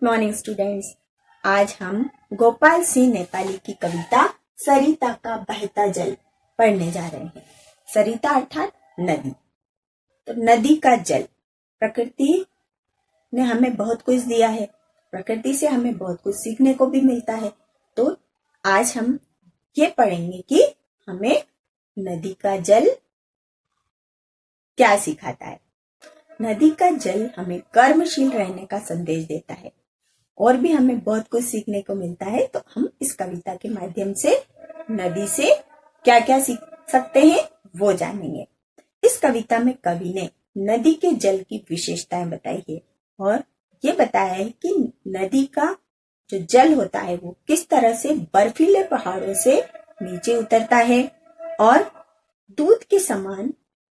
Morning students. आज हम गोपाल सिंह नेपाली की कविता सरिता का बहता जल पढ़ने जा रहे हैं। सरिता अर्थात नदी। तो नदी का जल, प्रकृति ने हमें बहुत कुछ दिया है, प्रकृति से हमें बहुत कुछ सीखने को भी मिलता है। तो आज हम ये पढ़ेंगे कि हमें नदी का जल क्या सिखाता है। नदी का जल हमें कर्मशील रहने का संदेश देता है और भी हमें बहुत कुछ सीखने को मिलता है। तो हम इस कविता के माध्यम से नदी से क्या क्या सीख सकते हैं वो जानेंगे। इस कविता में कवि ने नदी के जल की विशेषताएं बताई है और ये बताया है कि नदी का जो जल होता है वो किस तरह से बर्फीले पहाड़ों से नीचे उतरता है और दूध के समान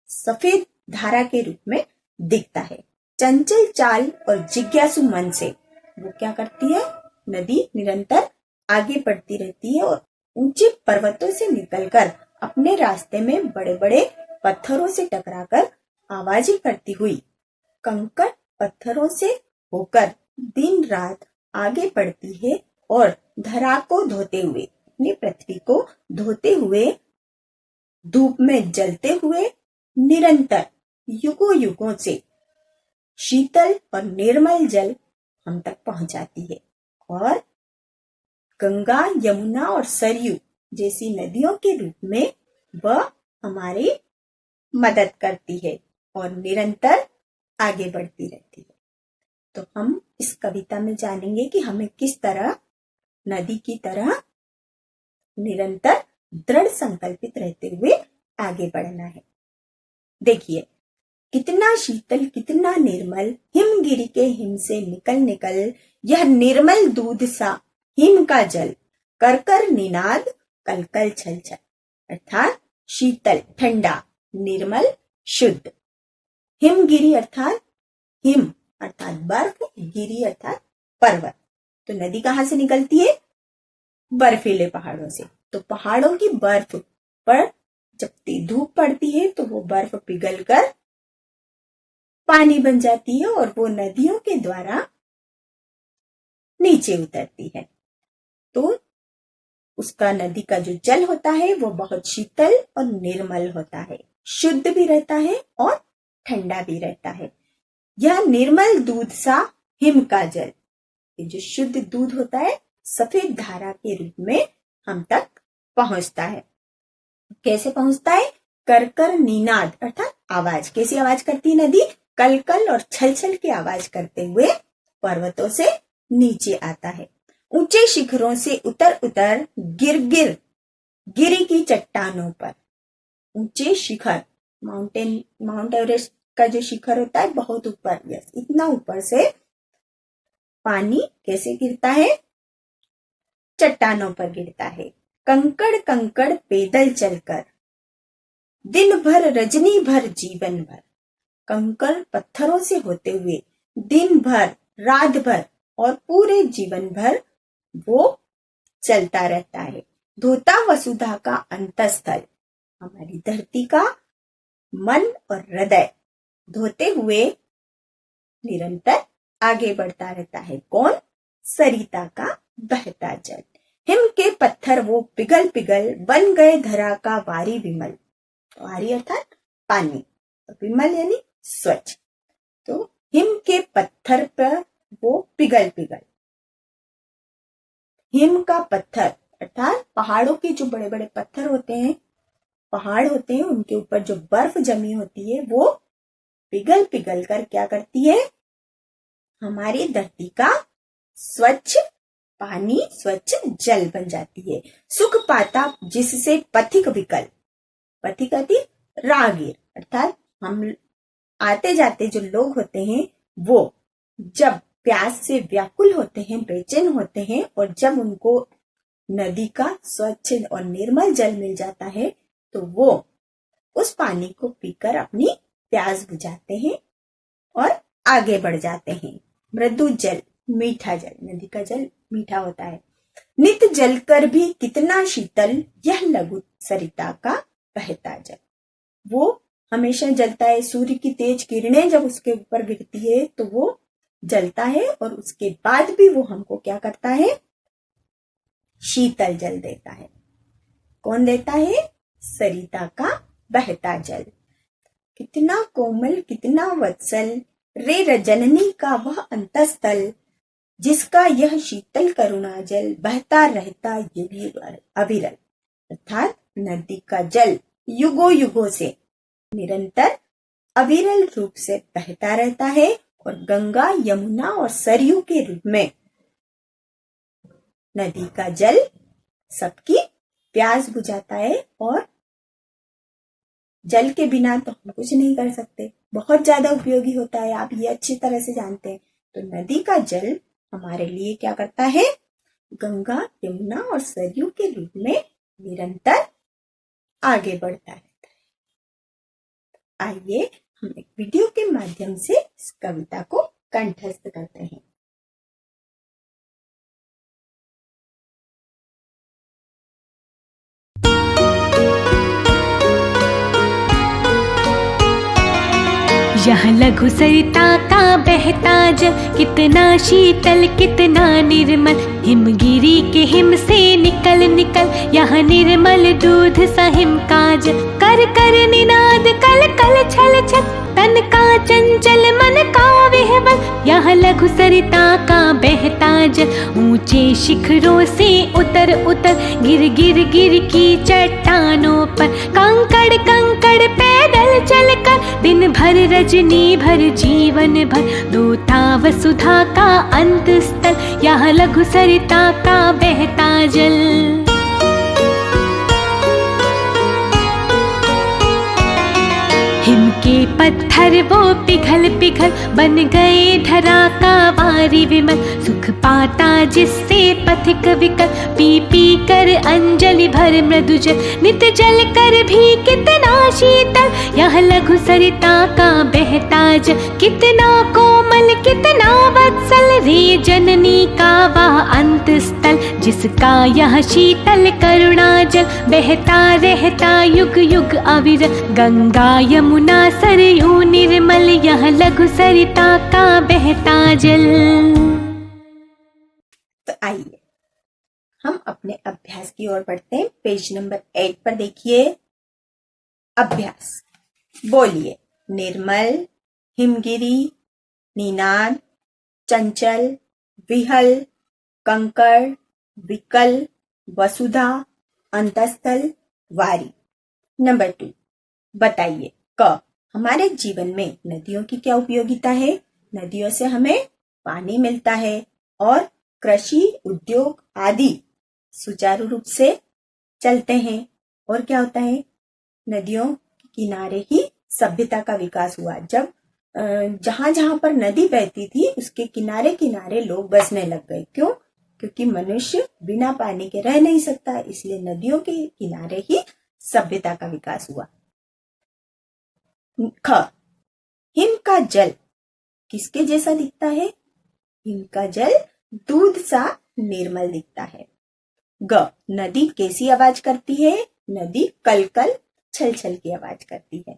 सफेद धारा के रूप में दिखता है। चंचल चाल और जिज्ञासु मन से वो क्या करती है, नदी निरंतर आगे बढ़ती रहती है और ऊंचे पर्वतों से निकलकर अपने रास्ते में बड़े बड़े पत्थरों से टकराकर आवाजें करती हुई कंकड़ पत्थरों से होकर दिन रात आगे बढ़ती है और धरा को धोते हुए, अपनी पृथ्वी को धोते हुए, धूप में जलते हुए निरंतर युगों युगों से शीतल और निर्मल जल हम तक पहुंचाती है। और गंगा, यमुना और सरयू जैसी नदियों के रूप में वह हमारी मदद करती है और निरंतर आगे बढ़ती रहती है। तो हम इस कविता में जानेंगे कि हमें किस तरह नदी की तरह निरंतर दृढ़ संकल्पित रहते हुए आगे बढ़ना है। देखिए, कितना शीतल कितना निर्मल हिमगिरी के हिम से निकल निकल यह निर्मल दूध सा हिम का जल कर कर निनाद कल कल छल छल। अर्थात शीतल, ठंडा, निर्मल, शुद्ध। हिमगिरी अर्थात हिम अर्थात बर्फ, गिरी अर्थात पर्वत। तो नदी कहाँ से निकलती है? बर्फीले पहाड़ों से। तो पहाड़ों की बर्फ पर जब धूप पड़ती है तो वो बर्फ पिघलकर पानी बन जाती है और वो नदियों के द्वारा नीचे उतरती है। तो उसका नदी का जो जल होता है वो बहुत शीतल और निर्मल होता है, शुद्ध भी रहता है और ठंडा भी रहता है। यह निर्मल दूध सा हिम का जल, ये जो शुद्ध दूध होता है सफेद धारा के रूप में हम तक पहुंचता है। कैसे पहुंचता है? कर कर निनाद अर्थात आवाज। कैसी आवाज करती है नदी? कल कल और छल छल की आवाज करते हुए पर्वतों से नीचे आता है। ऊंचे शिखरों से उतर उतर गिर गिर गिरी की चट्टानों पर। ऊंचे शिखर, माउंट एवरेस्ट का जो शिखर होता है बहुत ऊपर, यस, इतना ऊपर से पानी कैसे गिरता है? चट्टानों पर गिरता है। कंकड़ कंकड़ पैदल चलकर दिन भर रजनी भर जीवन भर। कंकड़ पत्थरों से होते हुए दिन भर, रात भर और पूरे जीवन भर वो चलता रहता है। धोता वसुधा का अंतस्थल, हमारी धरती का मन और हृदय धोते हुए निरंतर आगे बढ़ता रहता है। कौन? सरिता का बहता जल। हिम के पत्थर वो पिघल पिघल बन गए धरा का वारी विमल। वारी अर्थात पानी, विमल यानी स्वच्छ। तो हिम के पत्थर पर वो पिघल पिघल, हिम का पत्थर अर्थात पहाड़ों के जो बड़े बड़े पत्थर होते हैं, पहाड़ होते हैं, उनके ऊपर जो बर्फ जमी होती है वो पिघल पिघल कर क्या करती है? हमारी धरती का स्वच्छ पानी, स्वच्छ जल बन जाती है। सुख पाता जिससे पथिक विकल, पथिक अर्थात राहगीर, अर्थात हम आते जाते जो लोग होते हैं वो जब प्यास से व्याकुल होते हैं, बेचैन होते हैं और जब उनको नदी का स्वच्छ और निर्मल जल मिल जाता है तो वो उस पानी को पीकर अपनी प्यास बुझाते हैं और आगे बढ़ जाते हैं। मृदु जल, मीठा जल, नदी का जल मीठा होता है। नित जल कर भी कितना शीतल यह लघु सरिता का बहता जल। वो हमेशा जलता है। सूर्य की तेज किरणें जब उसके ऊपर गिरती है तो वो जलता है और उसके बाद भी वो हमको क्या करता है, शीतल जल देता है। कौन देता है? सरिता का बहता जल। कितना कोमल कितना वत्सल रे रजननी का वह अंतस्थल, जिसका यह शीतल करुणा जल बहता रहता युग अविरल। अर्थात नदी का जल युगों युगों से निरंतर अविरल रूप से बहता रहता है और गंगा यमुना और सरयू के रूप में नदी का जल सबकी प्यास बुझाता है। और जल के बिना तो हम कुछ नहीं कर सकते, बहुत ज्यादा उपयोगी होता है, आप ये अच्छी तरह से जानते हैं। तो नदी का जल हमारे लिए क्या करता है? गंगा यमुना और सरयू के रूप में निरंतर आगे बढ़ता है। आइए हम एक वीडियो के माध्यम से इस कविता को कंठस्थ करते हैं। यह लघु सरिता का बहता जल, कितना शीतल कितना निर्मल, हिमगिरी के हिम से निकल निकल, यह निर्मल दूध सा हिम का जल। कर कर निनाद कल कल छल छल, तन का चंचल मन का विह्वल, यह लघु सरिता का बहता जल। ऊंचे शिखरों से उतर उतर, गिर गिर गिर की चट्टानों पर, कंकड़ कंकड़ पैदल चलकर, दिन भर रजनी भर जीवन भर, दूता वसुधा का अंत स्थल, यह लघु सरिता का बहता जल। हिम के पत्थर वो पिघल पिघल, बन गए धरा का वारी विमल, सुख पाता जिससे पथिक विकल, पी पी कर अंजलि भर मृदु जल, नित जल कर भी कितना शीतल, यह लघु सरिता का बहता जल। कितना कोमल कितना वत्सल रे जननी का वह अंत स्थल, जिसका यह शीतल करुणा जल बहता रहता युग युग अविरल। गंगा यमुना सरयू निर्मल, यह लघु सरिता का बहता जल। तो आइए हम अपने अभ्यास की ओर बढ़ते हैं। पेज नंबर 8 पर देखिए। अभ्यास बोलिए। निर्मल, हिमगिरी, निनाद, चंचल, विहल, कंकड़, विकल, वसुधा, अंतस्थल, वारी। नंबर 2 बताइए। क हमारे जीवन में नदियों की क्या उपयोगिता है? नदियों से हमें पानी मिलता है और कृषि उद्योग आदि सुचारू रूप से चलते हैं। और क्या होता है? नदियों के किनारे ही सभ्यता का विकास हुआ। जब जहां जहां पर नदी बहती थी उसके किनारे किनारे लोग बसने लग गए। क्यों? क्योंकि मनुष्य बिना पानी के रह नहीं सकता, इसलिए नदियों के किनारे ही सभ्यता का विकास हुआ। ख हिम का जल किसके जैसा दिखता है? हिम का जल दूध सा निर्मल दिखता है। ग नदी कैसी आवाज करती है? नदी कल कल छल छल की आवाज करती है।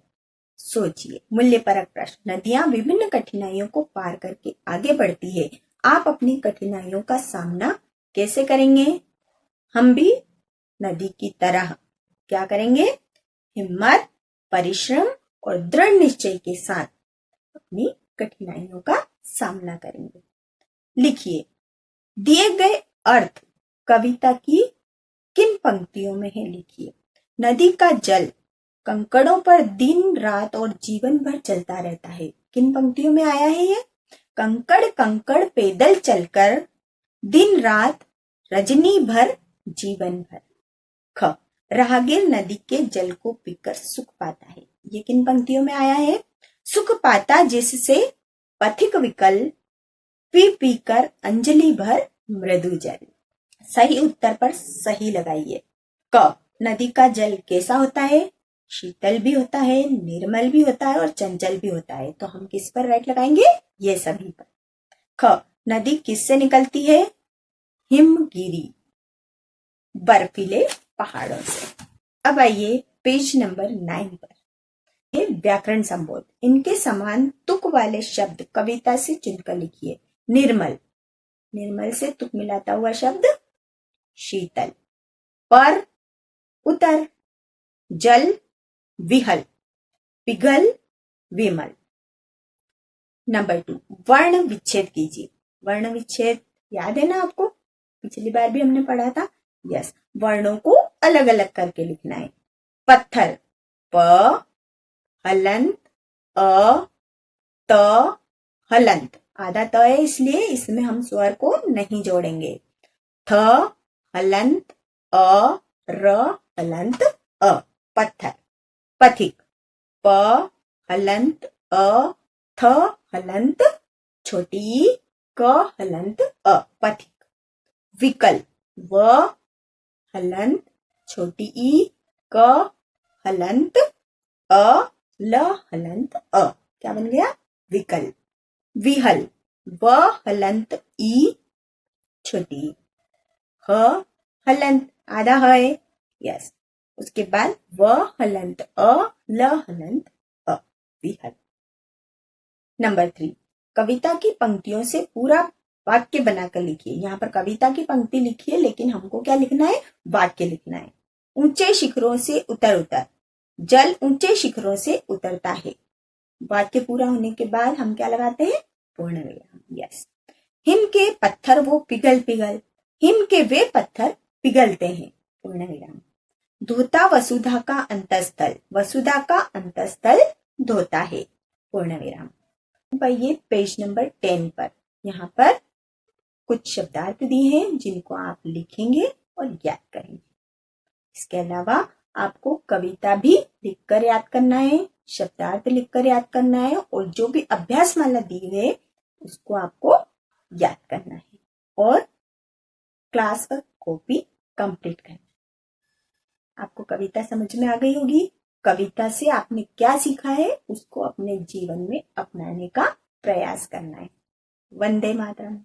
सोचिए। मूल्यपरक प्रश्न। नदियां विभिन्न कठिनाइयों को पार करके आगे बढ़ती है। आप अपनी कठिनाइयों का सामना कैसे करेंगे? हम भी नदी की तरह क्या करेंगे? हिम्मत, परिश्रम और दृढ़ निश्चय के साथ अपनी कठिनाइयों का सामना करेंगे। लिखिए। दिए गए अर्थ कविता की किन पंक्तियों में है? लिखिए। नदी का जल कंकड़ों पर दिन रात और जीवन भर चलता रहता है। किन पंक्तियों में आया है ये? कंकड़ कंकड़ पैदल चलकर, दिन रात रजनी भर जीवन भर। ख राहगीर नदी के जल को पीकर सुख पाता है। ये किन पंक्तियों में आया है? सुख पाता जिससे पथिक विकल, पी पी कर अंजलि भर मृदु जल। सही उत्तर पर सही लगाइए। क नदी का जल कैसा होता है? शीतल भी होता है, निर्मल भी होता है और चंचल भी होता है। तो हम किस पर राइट लगाएंगे? ये सभी पर। ख नदी किससे निकलती है? हिमगिरी, बर्फीले पहाड़ों से। अब आइए पेज नंबर 9 पर। ये व्याकरण संबोध, इनके समान तुक वाले शब्द कविता से चुनकर लिखिए। निर्मल, निर्मल से तुक मिलाता हुआ शब्द शीतल। पर, उतर। जल, विहल। पिघल, विमल। नंबर 2, वर्ण विच्छेद कीजिए। वर्ण विच्छेद याद है ना आपको, पिछली बार भी हमने पढ़ा था। यस, वर्णों को अलग अलग करके लिखना है। पत्थर, प हलंत, अ त हलंत। आधा त है इसलिए इसमें हम स्वर को नहीं जोड़ेंगे। थ हलंत, अ र हलंत, अ पत्थर। पथिक, प हलंत, अ थ हलंत छोटी ई, क हलंत, अ पथिक। विकल, व हलंत छोटी ई, क हलंत, अ ल हलंत, अ क्या बन गया? विकल। विहल, व हलंत ई छोटी ई, ह हलंत आधा है। यस, उसके बाद व हलंत अ, ल हलंत अ, विहल। नंबर 3, कविता की पंक्तियों से पूरा वाक्य बनाकर लिखिए। यहाँ पर कविता की पंक्ति लिखिए, लेकिन हमको क्या लिखना है? वाक्य लिखना है। ऊंचे शिखरों से उतर उतर, जल ऊंचे शिखरों से उतरता है। वाक्य पूरा होने के बाद हम क्या लगाते हैं? पूर्ण विराम। यस, हिम के पत्थर वो पिघल पिघल, हिम के वे पत्थर पिघलते हैं। पूर्ण विराम। धोता वसुधा का अंतस्थल, वसुधा का अंतस्थल धोता है। पूर्ण विराम। ये पेज नंबर 10 पर यहाँ पर कुछ शब्दार्थ दिए हैं जिनको आप लिखेंगे और याद करेंगे। इसके अलावा आपको कविता भी लिखकर याद करना है, शब्दार्थ लिखकर याद करना है, और जो भी अभ्यास माला दी गई उसको आपको याद करना है और क्लास वर्क कॉपी कंप्लीट करना है। आपको कविता समझ में आ गई होगी। कविता से आपने क्या सीखा है उसको अपने जीवन में अपनाने का प्रयास करना है। वंदे मातरम।